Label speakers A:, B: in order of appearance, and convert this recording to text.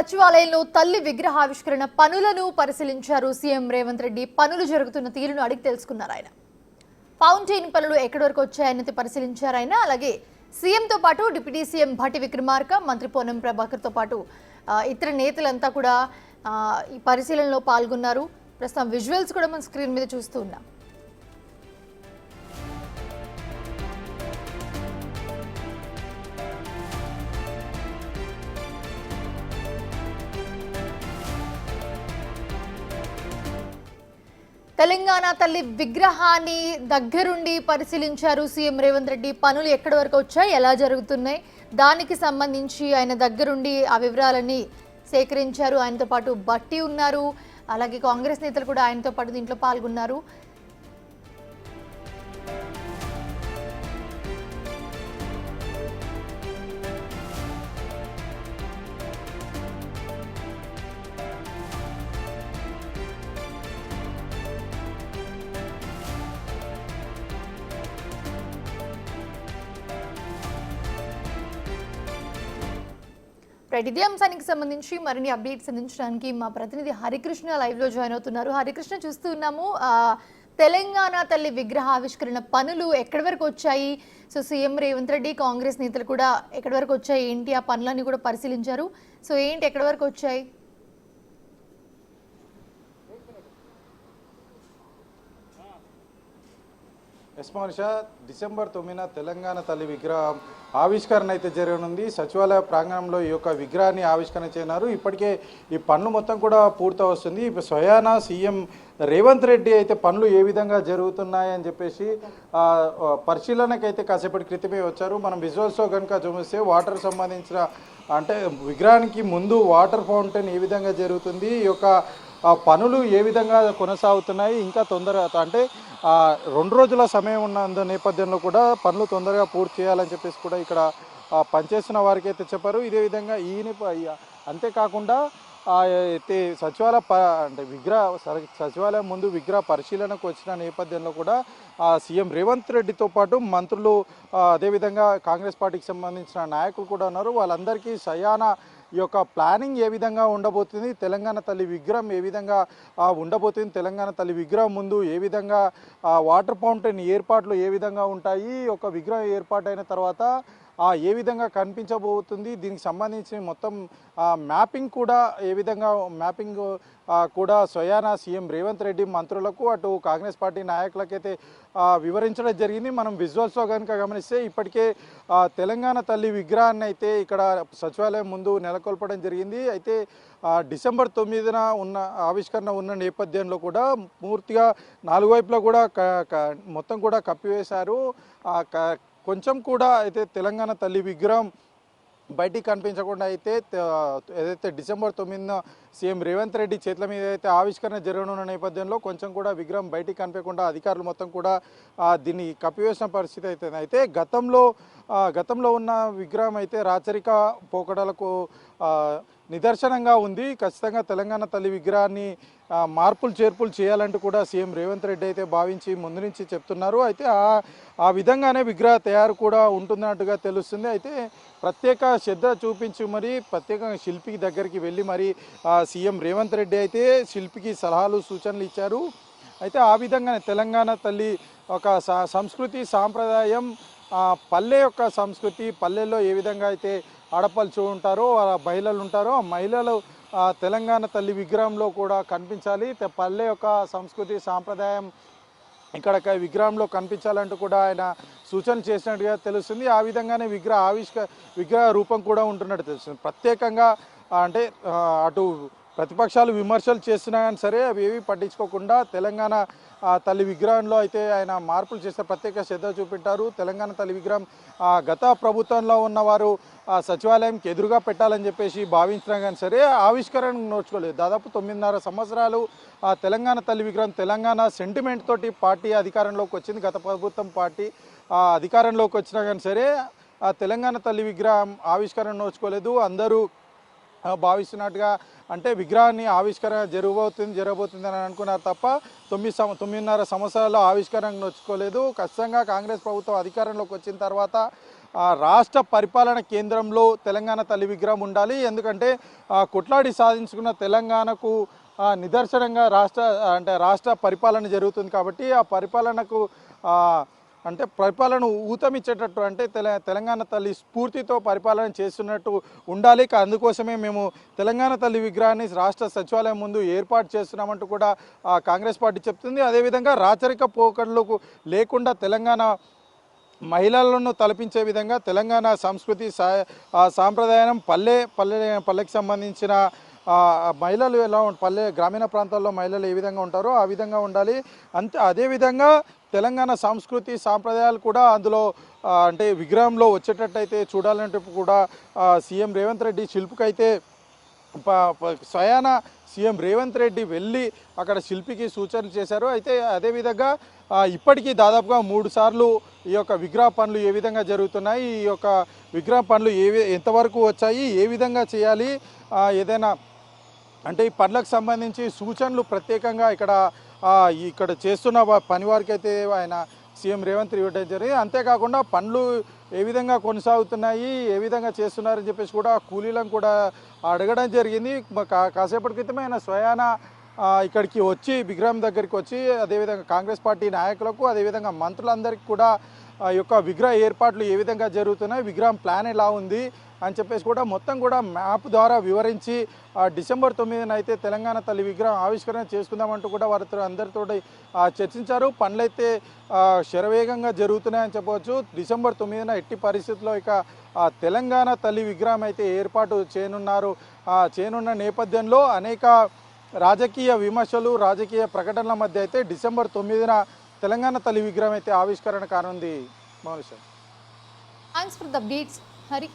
A: సచివాలయంలో తల్లి విగ్రహావిష్కరణ పనులను పరిశీలించారు సీఎం రేవంత్ రెడ్డి. పనులు జరుగుతున్న తీరును అడిగి తెలుసుకున్నారు ఆయన. ఫౌంటైన్ పనులు ఎక్కడి వరకు వచ్చాయని పరిశీలించారు ఆయన. అలాగే సీఎంతో పాటు డిప్యూటీ సీఎం భట్టి విక్రమార్క, మంత్రి పొన్నం ప్రభాకర్తో పాటు ఇతర నేతలంతా కూడా ఈ పరిశీలనలో పాల్గొన్నారు. ప్రస్తుతం విజువల్స్ కూడా మన స్క్రీన్ మీద చూస్తూ ఉన్నాం. తెలంగాణ తల్లి విగ్రహాన్ని దగ్గరుండి పరిశీలించారు సీఎం రేవంత్ రెడ్డి. పనులు ఎక్కడి వరకు వచ్చాయి, ఎలా జరుగుతున్నాయి, దానికి సంబంధించి ఆయన దగ్గరుండి ఆ వివరాలన్నీ సేకరించారు. ఆయనతో పాటు భట్టి ఉన్నారు, అలాగే కాంగ్రెస్ నేతలు కూడా ఆయనతో పాటు దీంట్లో పాల్గొన్నారు. ఇదే అంశానికి సంబంధించి మరిన్ని అప్డేట్స్ అందించడానికి మా ప్రతినిధి హరికృష్ణ లైవ్లో జాయిన్ అవుతున్నారు. హరికృష్ణ, చూస్తూ ఉన్నాము తెలంగాణ తల్లి విగ్రహ ఆవిష్కరణ పనులు ఎక్కడి వరకు వచ్చాయి? సో సీఎం రేవంత్ రెడ్డి, కాంగ్రెస్ నేతలు కూడా ఎక్కడి వరకు వచ్చాయి, ఏంటి ఆ పనులన్నీ కూడా పరిశీలించారు. సో ఏంటి, ఎక్కడి వరకు వచ్చాయి?
B: మనిష డిసెంబర్ 9న తెలంగాణ తల్లి విగ్రహం ఆవిష్కరణ అయితే జరగనుంది. సచివాలయ ప్రాంగణంలో ఈ యొక్క విగ్రహాన్ని ఆవిష్కరణ చేయనారు. ఇప్పటికే ఈ పనులు మొత్తం కూడా పూర్తి వస్తుంది. ఇప్పుడు స్వయానా సీఎం రేవంత్ రెడ్డి అయితే పనులు ఏ విధంగా జరుగుతున్నాయని చెప్పేసి పరిశీలనకైతే కాసేపటి క్రితమే వచ్చారు. మనం విజువల్స్లో కనుక చూస్తే వాటర్ సంబంధించిన అంటే విగ్రహానికి ముందు వాటర్ ఫౌంటైన్ ఏ విధంగా జరుగుతుంది, ఈ యొక్క పనులు ఏ విధంగా కొనసాగుతున్నాయి, ఇంకా తొందరగా అంటే 2 రోజుల సమయం ఉన్న నేపథ్యంలో కూడా పనులు తొందరగా పూర్తి చేయాలని చెప్పేసి కూడా ఇక్కడ పనిచేస్తున్న వారికి అయితే చెప్పారు. ఇదే విధంగా అంతేకాకుండా అయితే సచివాలయం ముందు విగ్రహ పరిశీలనకు వచ్చిన నేపథ్యంలో కూడా సీఎం రేవంత్ రెడ్డితో పాటు మంత్రులు, అదేవిధంగా కాంగ్రెస్ పార్టీకి సంబంధించిన నాయకులు కూడా ఉన్నారు. వాళ్ళందరికీ సయానా ఈ యొక్క ప్లానింగ్ ఏ విధంగా ఉండబోతుంది, తెలంగాణ తల్లి విగ్రహం ఏ విధంగా ఉండబోతుంది, తెలంగాణ తల్లి విగ్రహం ముందు ఏ విధంగా వాటర్ ఫౌంటైన్ ఏర్పాట్లు ఏ విధంగా ఉంటాయి, ఒక విగ్రహం ఏర్పాటైన తర్వాత ఏ విధంగా కనిపించబోతుంది, దీనికి సంబంధించి మొత్తం మ్యాపింగ్ కూడా ఏ విధంగా కూడా స్వయానా సీఎం రేవంత్ రెడ్డి మంత్రులకు అటు కాంగ్రెస్ పార్టీ నాయకులకైతే వివరించడం జరిగింది. మనం విజువల్స్లో కనుక గమనిస్తే ఇప్పటికే తెలంగాణ తల్లి విగ్రహాన్ని అయితే ఇక్కడ సచివాలయం ముందు నెలకొల్పడం జరిగింది. అయితే డిసెంబర్ 9న ఆవిష్కరణ ఉన్న నేపథ్యంలో కూడా పూర్తిగా 4 వైపులా కూడా మొత్తం కూడా కప్పివేశారు. కొంచెం కూడా అయితే తెలంగాణ తల్లి విగ్రహం బయటికి కనిపించకుండా అయితే ఏదైతే డిసెంబర్ 9న సీఎం రేవంత్ రెడ్డి చేతుల మీద అయితే ఆవిష్కరణ జరగనున్న నేపథ్యంలో కొంచెం కూడా విగ్రహం బయటికి కనిపించకుండా అధికారులు మొత్తం కూడా దీన్ని కప్పివేసిన పరిస్థితి అయితే గతంలో ఉన్న విగ్రహం అయితే రాచరిక పోకడలకు నిదర్శనంగా ఉంది. ఖచ్చితంగా తెలంగాణ తల్లి విగ్రహాన్ని మార్పులు చేర్పులు చేయాలంటూ కూడా సీఎం రేవంత్ రెడ్డి అయితే భావించి ముందు నుంచి చెప్తున్నారు. అయితే ఆ విధంగానే విగ్రహ తయారు కూడా ఉంటున్నట్టుగా తెలుస్తుంది. అయితే ప్రత్యేక శ్రద్ధ చూపించి మరి ప్రత్యేకంగా శిల్పి దగ్గరికి వెళ్ళి మరి సీఎం రేవంత్ రెడ్డి అయితే శిల్పికి సలహాలు సూచనలు ఇచ్చారు. అయితే ఆ విధంగానే తెలంగాణ తల్లి ఒక సంస్కృతి సాంప్రదాయం, పల్లె యొక్క సంస్కృతి, పల్లెల్లో ఏ విధంగా అయితే ఆడపడుచు ఉంటారో, మహిళలు ఉంటారో, ఆ మహిళలు తెలంగాణ తల్లి విగ్రహంలో కూడా కనిపించాలి. పల్లె యొక్క సంస్కృతి సాంప్రదాయం ఇక్కడ విగ్రహంలో కనిపించాలంటూ కూడా ఆయన సూచన చేసినట్టుగా తెలుస్తుంది. ఆ విధంగానే విగ్రహ రూపం కూడా ఉంటున్నట్టు తెలుస్తుంది. ప్రత్యేకంగా అంటే అటు ప్రతిపక్షాలు విమర్శలు చేసినా కానీ సరే అవి ఏవి పట్టించుకోకుండా తెలంగాణ తల్లి విగ్రహంలో అయితే ఆయన మార్పులు చేస్తే ప్రత్యేక శ్రద్ధ చూపెట్టారు. తెలంగాణ తల్లి విగ్రహం గత ప్రభుత్వంలో ఉన్నవారు సచివాలయంకి ఎదురుగా పెట్టాలని చెప్పేసి భావించినా కానీ సరే ఆవిష్కరణకు నోచుకోలేదు. దాదాపు 9.5 సంవత్సరాలు తెలంగాణ తల్లి విగ్రహం తెలంగాణ సెంటిమెంట్ తోటి పార్టీ అధికారంలోకి వచ్చింది. గత ప్రభుత్వం పార్టీ అధికారంలోకి వచ్చినా కానీ సరే తెలంగాణ తల్లి విగ్రహం ఆవిష్కరణ నోచుకోలేదు. అందరూ భావిస్తున్నట్టుగా అంటే విగ్రహాన్ని ఆవిష్కరణ జరగబోతుంది అని అనుకున్నారు తప్ప 9.5 సంవత్సరాల్లో ఆవిష్కరణ నోచుకోలేదు. ఖచ్చితంగా కాంగ్రెస్ ప్రభుత్వం అధికారంలోకి వచ్చిన తర్వాత రాష్ట్ర పరిపాలన కేంద్రంలో తెలంగాణ తల్లి విగ్రహం ఉండాలి. ఎందుకంటే కొట్లాడి సాధించుకున్న తెలంగాణకు నిదర్శనంగా రాష్ట్ర పరిపాలన జరుగుతుంది కాబట్టి ఆ పరిపాలనకు అంటే పరిపాలన ఊతమిచ్చేటట్టు అంటే తెలంగాణ తల్లి స్ఫూర్తితో పరిపాలన చేస్తున్నట్టు ఉండాలి. అందుకోసమే మేము తెలంగాణ తల్లి విగ్రహాన్ని రాష్ట్ర సచివాలయం ముందు ఏర్పాటు చేస్తున్నామంటూ కూడా కాంగ్రెస్ పార్టీ చెప్తుంది. అదేవిధంగా రాచరిక పోకడలకు లేకుండా తెలంగాణ మహిళలను తలపించే విధంగా తెలంగాణ సంస్కృతి సాంప్రదాయం పల్లెకి సంబంధించిన మహిళలు ఎలా గ్రామీణ ప్రాంతాల్లో మహిళలు ఏ విధంగా ఉంటారో ఆ విధంగా ఉండాలి. అదేవిధంగా తెలంగాణ సంస్కృతి సాంప్రదాయాలు కూడా అందులో అంటే విగ్రహంలో వచ్చేటట్టయితే చూడాలంటే కూడా సీఎం రేవంత్ రెడ్డి శిల్పికైతే స్వయాన సీఎం రేవంత్ రెడ్డి వెళ్ళి అక్కడ శిల్పికి సూచనలు చేశారు. అయితే అదేవిధంగా ఇప్పటికీ దాదాపుగా 3 సార్లు ఈ యొక్క విగ్రహ పనులు ఏ విధంగా జరుగుతున్నాయి, ఈ యొక్క విగ్రహ పనులు ఎంతవరకు వచ్చాయి, ఏ విధంగా చేయాలి, ఏదైనా అంటే ఈ పనులకు సంబంధించి సూచనలు ప్రత్యేకంగా ఇక్కడ చేస్తున్న పని వారికి అయితే ఆయన సీఎం రేవంత్ ఇవ్వడం జరిగింది. అంతేకాకుండా పనులు ఏ విధంగా కొనసాగుతున్నాయి, ఏ విధంగా చేస్తున్నారని చెప్పేసి కూడా కూలీలను కూడా అడగడం జరిగింది. కాసేపటి క్రితమే ఆయన స్వయాన ఇక్కడికి వచ్చి విగ్రహం దగ్గరికి వచ్చి అదేవిధంగా కాంగ్రెస్ పార్టీ నాయకులకు అదేవిధంగా మంత్రులందరికీ కూడా ఈ యొక్క విగ్రహ ఏర్పాట్లు ఏ విధంగా జరుగుతున్నాయి, విగ్రహం ప్లాన్ ఎలా ఉంది అని చెప్పేసి కూడా మొత్తం కూడా మ్యాప్ ద్వారా వివరించి డిసెంబర్ 9న అయితే తెలంగాణ తల్లి విగ్రహం ఆవిష్కరణ చేసుకుందామంటూ కూడా వారితో అందరితో చర్చించారు. పనులైతే శరవేగంగా జరుగుతున్నాయని చెప్పవచ్చు. డిసెంబర్ 9న ఎట్టి పరిస్థితుల్లో తెలంగాణ తల్లి విగ్రహం అయితే ఏర్పాటు చేయనున్న నేపథ్యంలో అనేక రాజకీయ విమర్శలు రాజకీయ ప్రకటనల మధ్య అయితే డిసెంబర్ 9న తెలంగాణ తల్లి విగ్రహం అయితే ఆవిష్కరణ కానుంది. Mounisha,
A: thanks for the updates Hari.